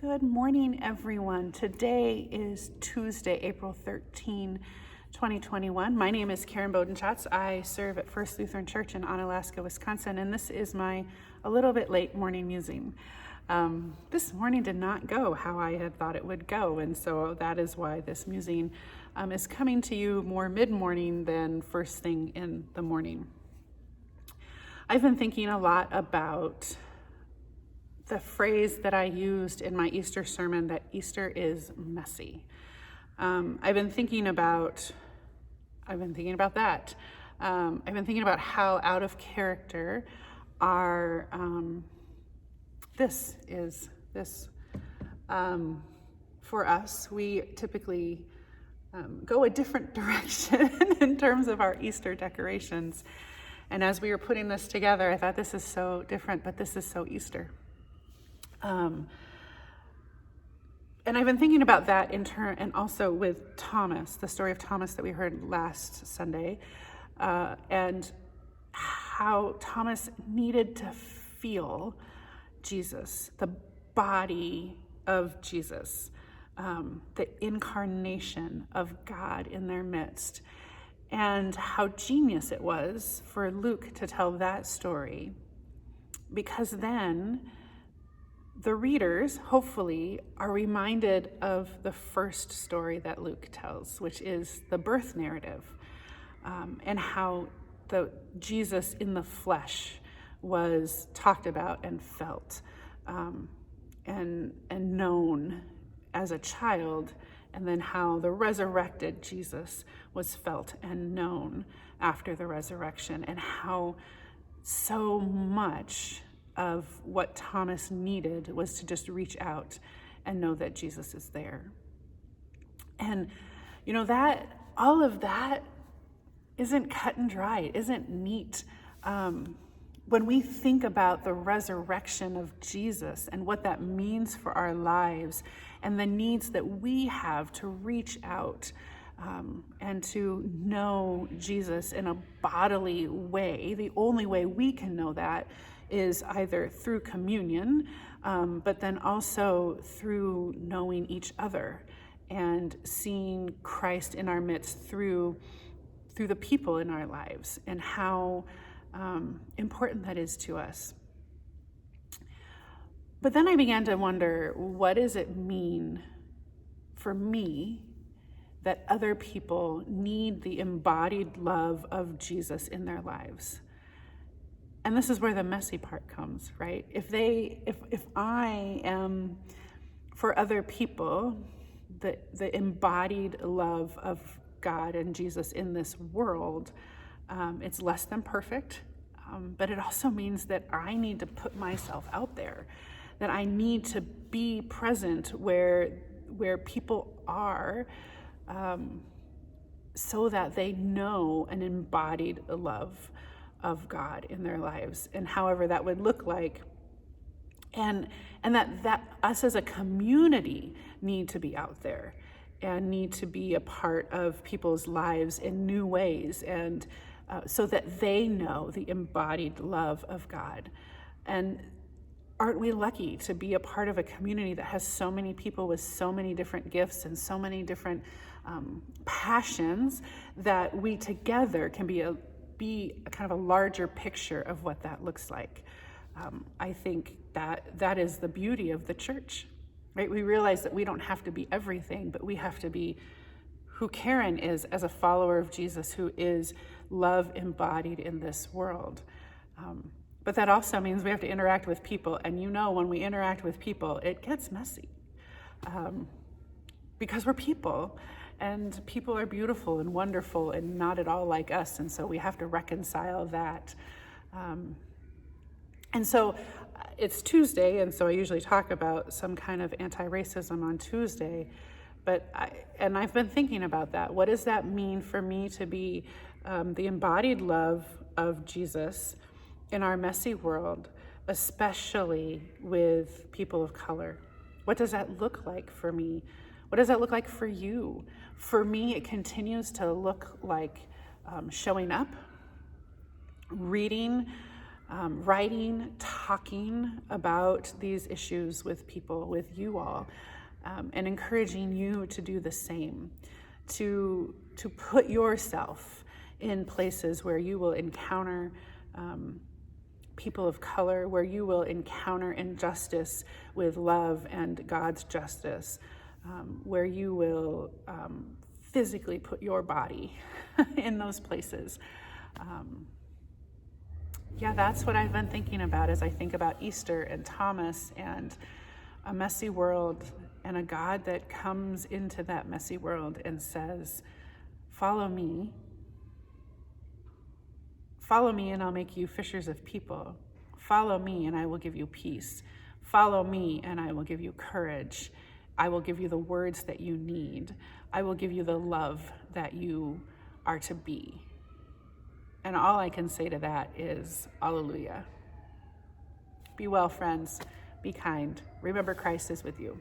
Good morning, everyone. Today is Tuesday, April 13, 2021. My name is Karen Bodenschatz. I serve at First Lutheran Church in Onalaska, Wisconsin, and this is my a little bit late morning musing. This morning did not go how I had thought it would go, and so that is why this musing is coming to you more mid-morning than first thing in the morning. I've been thinking a lot about the phrase that I used in my Easter sermon, that Easter is messy. I've been thinking about that. I've been thinking about how out of character our this is for us. We typically go a different direction in terms of our Easter decorations. And as we were putting this together, I thought, this is so different, but this is so Easter. And I've been thinking about that in turn, and also with Thomas, the story of Thomas that we heard last Sunday, and how Thomas needed to feel Jesus, the body of Jesus, the incarnation of God in their midst, and how genius it was for Luke to tell that story, because then the readers, hopefully, are reminded of the first story that Luke tells, which is the birth narrative, and how the Jesus in the flesh was talked about and felt, and known as a child, and then how the resurrected Jesus was felt and known after the resurrection, and how so much of what Thomas needed was to just reach out and know that Jesus is there. And that all of that isn't cut and dry, it isn't neat. When we think about the resurrection of Jesus and what that means for our lives and the needs that we have to reach out and to know Jesus in a bodily way, the only way we can know that is either through communion, but then also through knowing each other and seeing Christ in our midst through the people in our lives, and how important that is to us. But then I began to wonder, what does it mean for me that other people need the embodied love of Jesus in their lives? And this is where the messy part comes, right? If I am for other people the embodied love of God and Jesus in this world, it's less than perfect, but it also means that I need to put myself out there, that I need to be present where people are, so that they know an embodied love of God in their lives, and however that would look like, and that us as a community need to be out there and need to be a part of people's lives in new ways, and so that they know the embodied love of God. And aren't we lucky to be a part of a community that has so many people with so many different gifts and so many different passions, that we together can be a kind of a larger picture of what that looks like. I think that is the beauty of the church, right? We realize that we don't have to be everything, but we have to be who Karen is as a follower of Jesus, who is love embodied in this world. But that also means we have to interact with people, and when we interact with people, it gets messy, because we're people. And people are beautiful and wonderful and not at all like us. And so we have to reconcile that. And so it's Tuesday, and so I usually talk about some kind of anti-racism on Tuesday. But I've been thinking about that. What does that mean for me to be the embodied love of Jesus in our messy world, especially with people of color? What does that look like for me? What does that look like for you? For me, it continues to look like showing up, reading writing, talking about these issues with people, with you all, and encouraging you to do the same, to put yourself in places where you will encounter people of color, where you will encounter injustice with love and God's justice, where you will physically put your body in those places. Yeah, that's what I've been thinking about as I think about Easter and Thomas and a messy world and a God that comes into that messy world and says, follow me and I'll make you fishers of people. Follow me and I will give you peace. Follow me and I will give you courage. I will give you the words that you need. I will give you the love that you are to be. And all I can say to that is, Alleluia. Be well, friends. Be kind. Remember, Christ is with you.